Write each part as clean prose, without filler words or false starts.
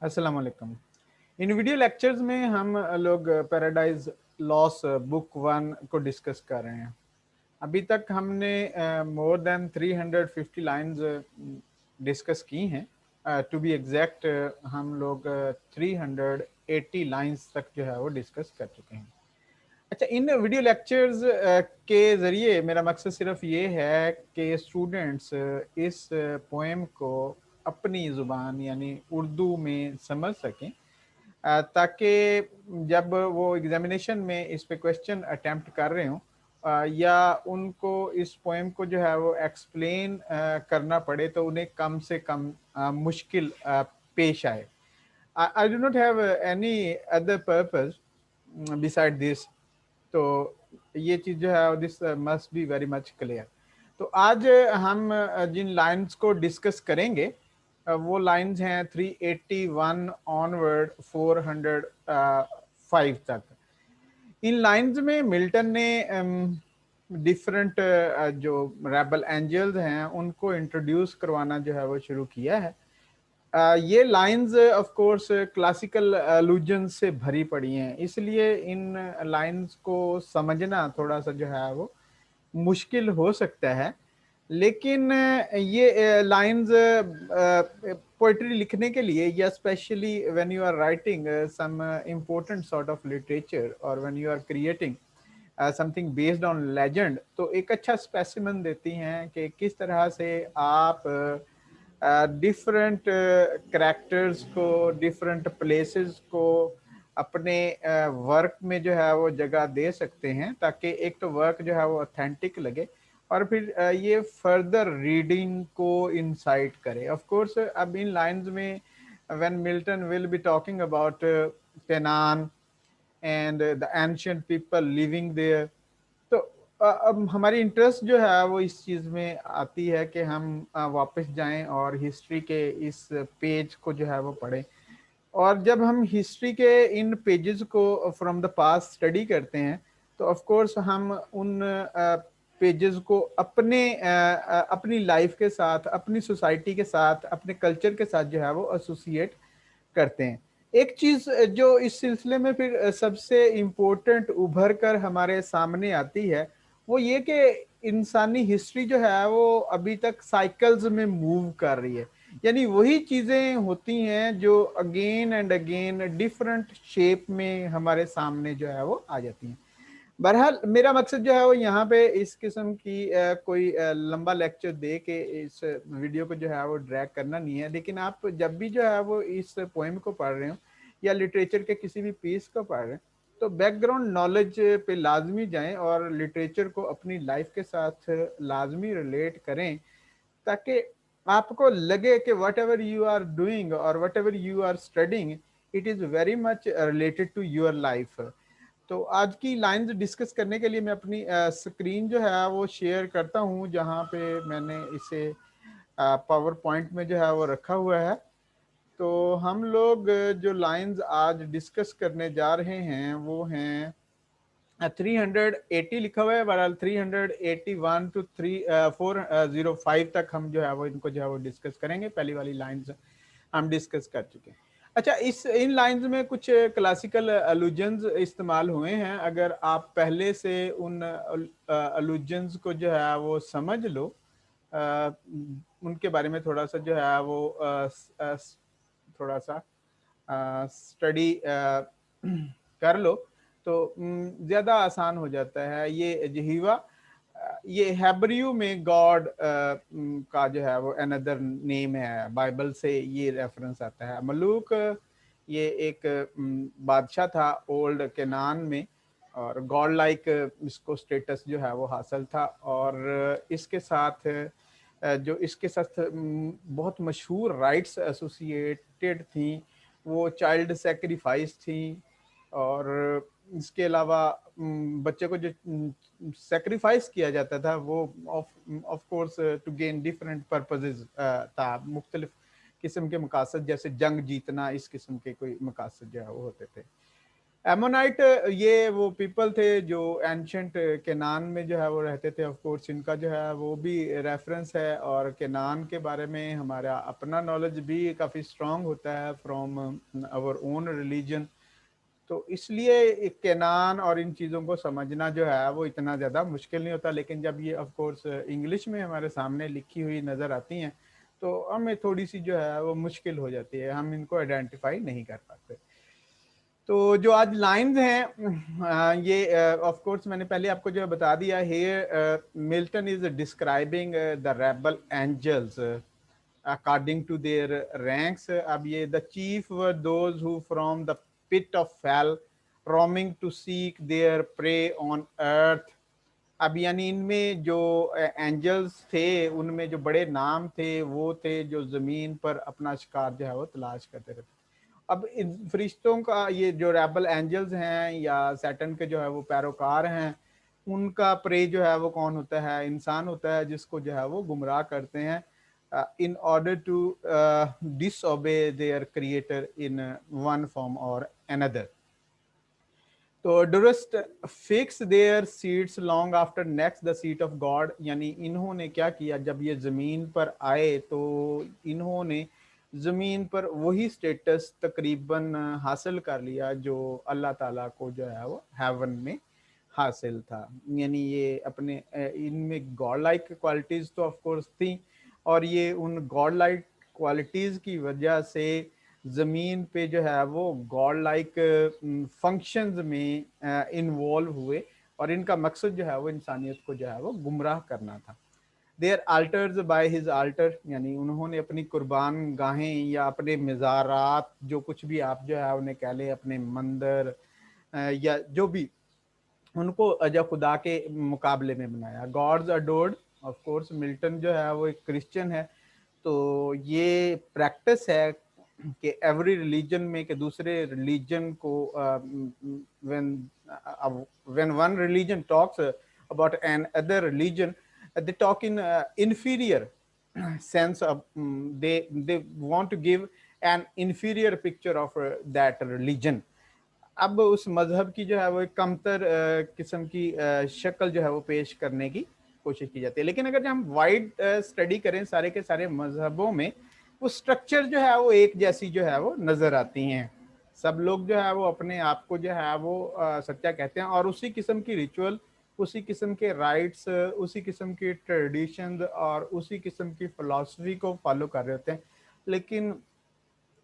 अस्सलाम वालेकुम। इन video lectures में हम लोग पैराडाइज लॉस बुक वन को डिस्कस कर रहे हैं। अभी तक हमने मोर देन 350 लाइंस डिस्कस की हैं। टू बी एग्जैक्ट हम लोग 380 लाइंस तक जो है वो डिस्कस कर चुके हैं। अच्छा, इन वीडियो लेक्चर्स के ज़रिए मेरा मकसद सिर्फ ये है कि स्टूडेंट्स इस पोएम को अपनी ज़ुबान यानी उर्दू में समझ सकें, ताकि जब वो एग्जामिनेशन में इस पे क्वेश्चन अटेम्प्ट कर रहे हों या उनको इस पोएम को जो है वो एक्सप्लेन करना पड़े तो उन्हें कम से कम मुश्किल पेश आए। I do not have any other purpose beside this. तो ये चीज़ जो है this must be very much clear. तो आज हम जिन लाइंस को डिस्कस करेंगे वो लाइंस हैं 381 ऑनवर्ड 405 तक। इन लाइंस में मिल्टन ने डिफरेंट जो रेबल एंजल्स हैं उनको इंट्रोड्यूस करवाना जो है वो शुरू किया है। ये लाइंस ऑफ कोर्स क्लासिकल अलूजन से भरी पड़ी हैं, इसलिए इन लाइंस को समझना थोड़ा सा जो है वो मुश्किल हो सकता है। लेकिन ये लाइंस पोइट्री लिखने के लिए या specially when you are writing some important sort of literature और when you are creating something based on legend, तो एक अच्छा स्पेसिमन देती हैं कि किस तरह से आप डिफरेंट करेक्टर्स को, डिफरेंट प्लेसेस को अपने वर्क में जो है वो जगह दे सकते हैं, ताकि एक तो वर्क जो है वो ऑथेंटिक लगे और फिर ये फर्दर रीडिंग को इंसाइट करे। ऑफ कोर्स अब इन लाइंस में when Milton will be talking about Canaan and the ancient people living there, तो अब हमारी इंटरेस्ट जो है वो इस चीज़ में आती है कि हम वापस जाएं और हिस्ट्री के इस पेज को जो है वो पढ़ें। और जब हम हिस्ट्री के इन पेजेस को फ्रॉम द पास्ट स्टडी करते हैं तो ऑफ कोर्स हम उन पेजेस को अपनी लाइफ के साथ, अपनी सोसाइटी के साथ, अपने कल्चर के साथ जो है वो एसोसिएट करते हैं। एक चीज जो इस सिलसिले में फिर सबसे इम्पोर्टेंट उभर कर हमारे सामने आती है वो ये कि इंसानी हिस्ट्री जो है वो अभी तक साइकिल्स में मूव कर रही है, यानी वही चीजें होती हैं जो again and again different shape में हमारे सामने जो है वो आ जाती हैं। बहरहाल मेरा मकसद जो है वो यहाँ पे इस किस्म की कोई लंबा लेक्चर दे के इस वीडियो को जो है वो ड्रैग करना नहीं है, लेकिन आप जब भी जो है वो इस पोएम को पढ़ रहे हो या लिटरेचर के किसी भी पीस को पढ़ रहे हैं तो बैकग्राउंड नॉलेज पे लाजमी जाएं और लिटरेचर को अपनी लाइफ के साथ लाजमी रिलेट करें, ताकि आपको लगे कि whatever you are doing और whatever you are studying it is very much related to your life. तो आज की लाइंस डिस्कस करने के लिए मैं अपनी स्क्रीन जो है वो शेयर करता हूँ, जहाँ पे मैंने इसे पावर पॉइंट में जो है वो रखा हुआ है। तो हम लोग जो लाइंस आज डिस्कस करने जा रहे हैं वो हैं 380 लिखा हुआ है, बहरहाल 381 टू 405 तक हम जो है वो इनको जो है वो डिस्कस करेंगे। पहली वाली लाइंस हम डिस्कस कर चुके हैं। अच्छा, इस इन लाइंस में कुछ क्लासिकल अलूजन्स इस्तेमाल हुए हैं। अगर आप पहले से उन अलूजन्स को जो है वो समझ लो, उनके बारे में थोड़ा सा जो है वो थोड़ा सा स्टडी कर लो तो ज़्यादा आसान हो जाता है। ये जहीवा ये हैब्रियू में गॉड का जो है वो अनदर नेम है, बाइबल से ये रेफरेंस आता है। मलूक ये एक बादशाह था ओल्ड केनान में और गॉड लाइक इसको स्टेटस जो है वो हासिल था। और इसके साथ जो इसके साथ बहुत मशहूर राइट्स एसोसिएटेड थी वो चाइल्ड सेक्रीफाइस थी। और इसके अलावा बच्चे को जो सेक्रीफाइस किया जाता था वो of course to gain different purposes था, मुख्तलिफ किस्म के मकासद, जैसे जंग जीतना, इस किस्म के कोई मकासद जो है वो होते थे। एमोनाइट ये वो पीपल थे जो एंशंट केनान में जो है वो रहते थे। ऑफ कोर्स इनका जो है वो भी रेफरेंस है, और केनान के बारे में हमारा अपना नॉलेज भी काफ़ी स्ट्रांग होता है फ्रॉम आवर ओन रिलीजन। तो इसलिए केनान और इन चीज़ों को समझना जो है वो इतना ज़्यादा मुश्किल नहीं होता। लेकिन जब ये ऑफ कोर्स इंग्लिश में हमारे सामने लिखी हुई नज़र आती हैं तो हमें थोड़ी सी जो है वो मुश्किल हो जाती है, हम इनको आइडेंटिफाई नहीं कर पाते। तो जो आज लाइंस हैं ये ऑफ कोर्स मैंने पहले आपको जो बता दिया, here Milton is describing the rebel angels according to their ranks. अब ये the chief were those who from the pit of hell roaming to seek their prey on earth. अब यानी इनमें जो एंजल्स थे उनमें जो बड़े नाम थे वो थे जो जमीन पर अपना शिकार जो है वो तलाश करते रहते। अब इन फरिश्तों का ये जो रेबल एंजल्स हैं या सैटन के जो है वो पैरोकार हैं, उनका प्रे जो है वो कौन होता है? इंसान होता है, जिसको जो है वो गुमराह करते हैं in order to disobey their creator in one form और अनदर। तो durst fix their seats long after next the seat of God, यानी इन्होंने क्या किया, जब ये जमीन पर आए तो इन्होंने जमीन पर वही स्टेटस तकरीबन हासिल कर लिया जो अल्लाह ताला को जो है वो हेवन में हासिल था। यानी ये अपने इनमें गॉड लाइक क्वालिटीज तो ऑफ कोर्स थी, और ये उन गॉड लाइक क्वालिटीज की वजह से जमीन पे जो है वो गॉड लाइक फंक्शंस में इन्वॉल्व हुए, और इनका मकसद जो है वो इंसानियत को जो है वो गुमराह करना था। There alters by his alter, यानी उन्होंने अपनी कुर्बान गाहें या अपने मज़ारात, जो कुछ भी आप जो है उन्हें कह लें, अपने मंदिर या जो भी, उनको अजा खुदा के मुकाबले में बनाया। Gods adored, of course Milton जो है वो एक क्रिश्चियन है, तो ये प्रैक्टिस है कि एवरी रिलीजन में कि दूसरे रिलीजन को when when one religion talks about an other religion, they talk in inferior sense of they want to give an inferior picture of that religion। अब उस मजहब की जो है वो एक कमतर किस्म की शक्ल जो है वो पेश करने की कोशिश की जाती है। लेकिन अगर हम वाइड स्टडी करें सारे के सारे मजहबों में, वो स्ट्रक्चर जो है वो एक जैसी जो है वो नजर आती हैं। सब लोग जो है वो अपने आप को जो है वो सच्चा कहते हैं, और उसी किस्म की रिचुअल, उसी किस्म के राइट्स, उसी किस्म की ट्रेडिशंस और उसी किस्म की फिलॉसफी को फॉलो कर रहे होते हैं। लेकिन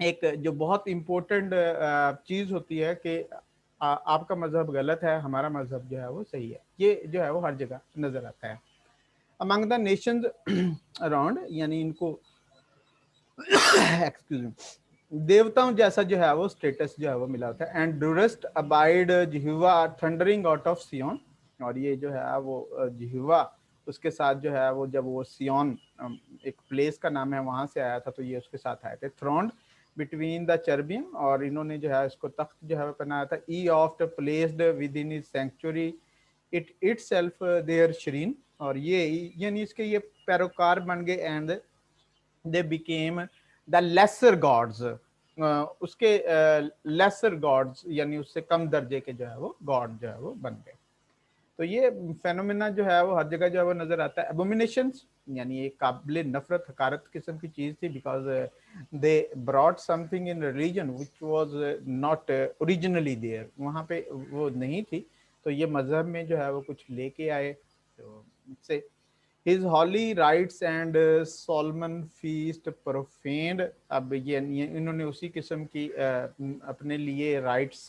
एक जो बहुत इम्पोर्टेंट चीज होती है कि आपका मजहब गलत है, हमारा मजहब जो है वो सही है, ये जो है वो हर जगह नजर आता है अमंग द नेशंस अराउंड। यानी इनको एक्सक्यूज मी, देवताओं जैसा जो है वो स्टेटस जो है वो मिला होता है। And durst abide Jehovah thundering out of Sion, और ये जो है वो जिहुआ, उसके साथ जो है वो जब वो सियोन एक प्लेस का नाम है वहां से आया था, तो ये उसके साथ आए थे। थ्रोन्ड बिटवीन द चर्बियम, और इन्होंने जो है इसको तख्त जो है बनाया था। Yea oft placed within his sanctuary it itself their shrines, और ये यानी इसके ये पैरोकार बन गए। And they became the lesser gods, उसके लेसर गॉड्स यानी उससे कम दर्जे के जो है वो गॉड जो है वो बन गए। तो ये फेनोमेना जो है वो हर जगह जो है वो नजर आता है। एबोमिनेशंस यानी एक काबिल नफरत हकारत किस्म की चीज थी, because they brought something in religion which was not originally there, वहाँ पे वो नहीं थी, तो ये मजहब में जो है वो कुछ लेके आए। तो इससे his holy rites and solemn feasts profaned. अब ये इन्होंने उसी किस्म की अपने लिए राइट्स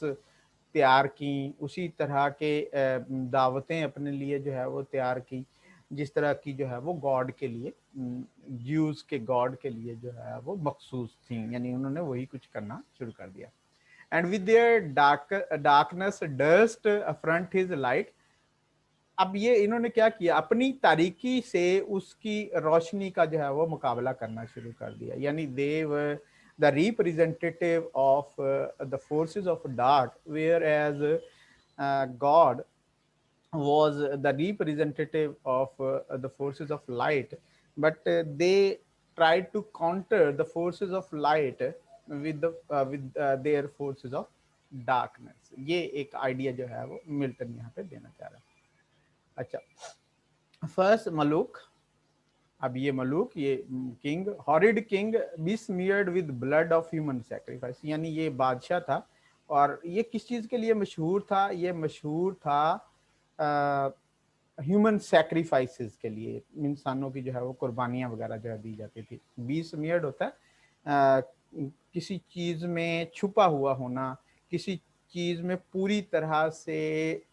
तैयार की, उसी तरह के दावतें अपने लिए जो है वो तैयार की, जिस तरह की जो है वो गॉड के लिए, ज्यूज के गॉड के लिए जो है वो मखसूस थी। यानी उन्होंने वही कुछ करना शुरू कर दिया। And with their darkness durst affront his light. अब ये इन्होंने क्या किया, अपनी तारीकी से उसकी रोशनी का जो है वो मुकाबला करना शुरू कर दिया। यानी they were the representative of the forces of dark, whereas God was the representative of the forces of light, but they tried to counter the forces of light with their forces of darkness. ये एक idea जो है वो Milton यहाँ पे देना चाह रहा है। अच्छा, फर्स्ट मलूक। अब ये मलूक, ये king, horrid king, besmeared with blood of human sacrifice, यानी ये बादशाह था। और ये किस चीज के लिए मशहूर था? ये मशहूर था ह्यूमन सेक्रीफाइसेस के लिए, इंसानों की जो है वो कुर्बानियां वगैरह जो है दी जाती थी। बी स्मीयर्ड होता है किसी चीज में छुपा हुआ होना, किसी चीज में पूरी तरह से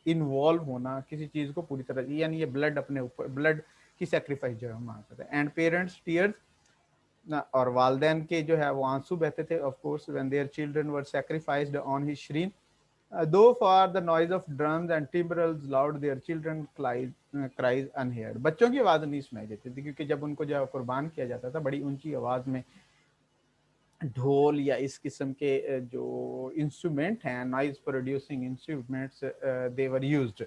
इन्वॉल्व होना, किसी चीज को पूरी तरह, यानी ये ब्लड अपने ऊपर, ब्लड की सेक्रीफाइस जो है हम मानते थे। एंड पेरेंट्स टीयर्स, और वालदेन के जो है वो आंसू बहते थे, of course, when their children were sacrificed on his shrine, though for the noise of drums and timbrels loud their children cries unheard. बच्चों की आवाज नहीं सुनाई देती थी, क्योंकि जब उनको जो है कुर्बान किया जाता था बड़ी ऊंची आवाज में ढोल या इस किस्म के जो इंस्ट्रूमेंट हैं, noise producing instruments, they were used,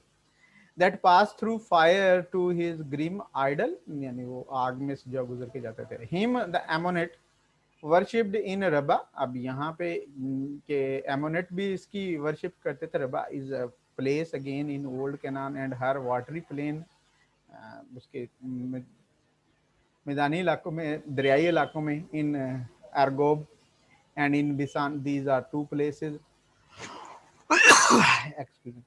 that pass through fire to his grim idol, यानी वो आग में से जो गुजर के जाते थे। हिम द एमोनेट वर्शिप्ड इन रबा। अब यहाँ पे के एमोनेट भी इसकी वर्शिप करते थे। Rabba is a place again in old Canaan and her watery plain, उसके मैदानी इलाकों में, दरियाई इलाकों में, इन एरगोब and in Bisan, these are two places excuse me,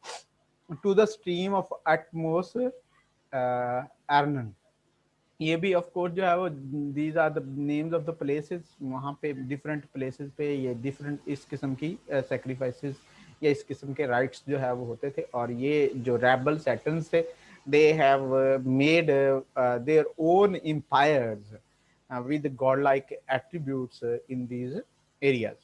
to the stream of Atmos Arnon। ये भी ऑफ कोर्स जो है वो, these are the names of the places, वहाँ पे डिफरेंट प्लेसेस पे ये डिफरेंट इस किस्म की सेक्रीफाइसेस या इस किस्म के राइट्स जो है वो होते थे। और ये जो रेबल सेटन्स थे, they have made their own empires with godlike attributes in these areas,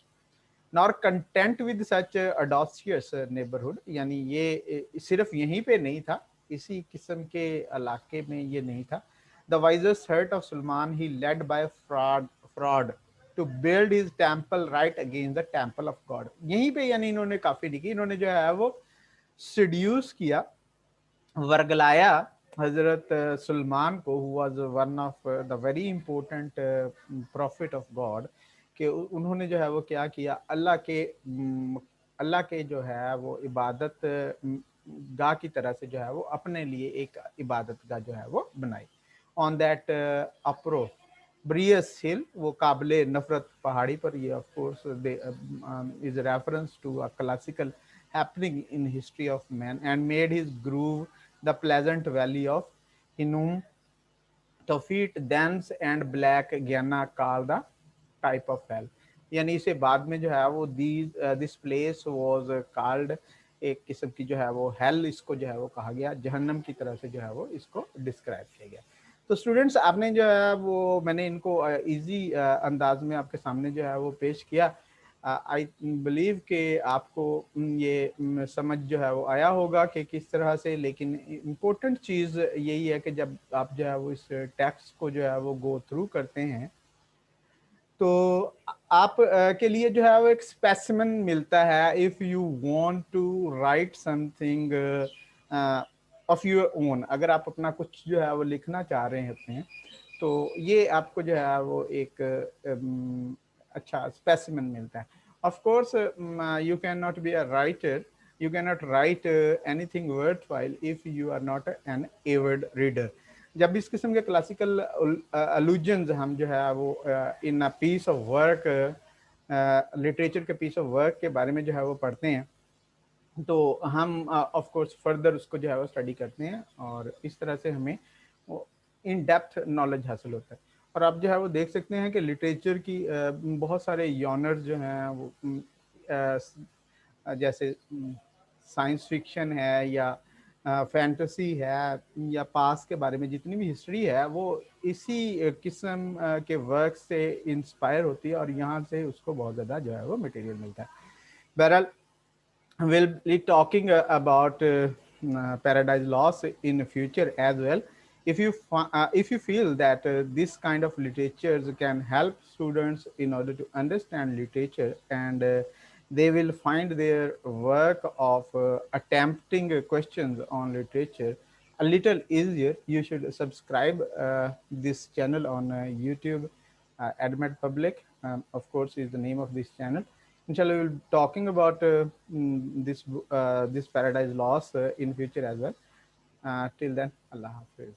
nor content with such audacious neighborhood। यानी ये सिर्फ यहीं पे नहीं था, इसी किस्म के इलाके में ये नहीं था। The wisest heart of Sulman he led by fraud to build his temple right against the temple of God। यहीं पे यानी इन्होंने काफी नहीं की, इन्होंने जो है वो seduce किया, वर्गलाया हजरत सलमान को, who was one of the very important profit of God, कि उन्होंने जो है वो क्या किया, अल्लाह के जो है वो इबादत गाह की तरह से जो है वो अपने लिए एक इबादत गाह जो है वो बनाई। ऑन दैट अप्रो ब्रियस हिल, वो काबिल नफरत पहाड़ी पर, ये of course is reference to a classical happening in history of man, and made his groove the pleasant valley of Hinnom, Tofit, dense and black Gyana called the type of hell। यानी इसे बाद में जो है वो this place was called, एक किस्म की जो है वो हेल, इसको जो है वो कहा गया, जहन्नम की तरह से जो है वो इसको डिस्क्राइब किया गया। तो स्टूडेंट्स, आपने जो है वो, मैंने इनको इजी अंदाज में आपके सामने जो है वो पेश किया। आई बिलीव कि आपको ये समझ जो है वो आया होगा कि किस तरह से। लेकिन इम्पोर्टेंट चीज़ यही है कि जब आप जो है वो इस टेक्स्ट को जो है वो गो थ्रू करते हैं, तो आप के लिए जो है वो एक स्पेसिमेन मिलता है। If you want to write something of your own, अगर आप अपना कुछ जो है वो लिखना चाह रहे होते हैं, तो ये आपको जो है वो एक अच्छा स्पेसिमेन मिलता है। Of course you can not be a writer, you cannot write anything worthwhile if you are not an avid reader। जब इस किस्म के क्लासिकल अलूजन्स हम जो है वो in a piece of work, literature के पीस ऑफ वर्क के बारे में जो है वो पढ़ते हैं, तो हम ऑफ कोर्स फर्दर उसको जो है वो स्टडी करते हैं, और इस तरह से हमें इन डेप्थ नॉलेज हासिल होता है। और आप जो है वो देख सकते हैं कि लिटरेचर की बहुत सारे यॉनर्स जो हैं वो जैसे साइंस फिक्शन है या फैंटेसी है या पास के बारे में जितनी भी हिस्ट्री है, वो इसी किस्म के वर्क से इंस्पायर होती है, और यहाँ से उसको बहुत ज़्यादा जो है वो मटेरियल मिलता है। बहरहाल, we'll be talking about paradise lost in future as well। If you feel that this kind of literatures can help students in order to understand literature, and they will find their work of attempting questions on literature a little easier, you should subscribe this channel on YouTube, Admit Public, of course, is the name of this channel, Inshallah, we'll talking about this Paradise Lost in future as well. Till then, Allah Hafiz.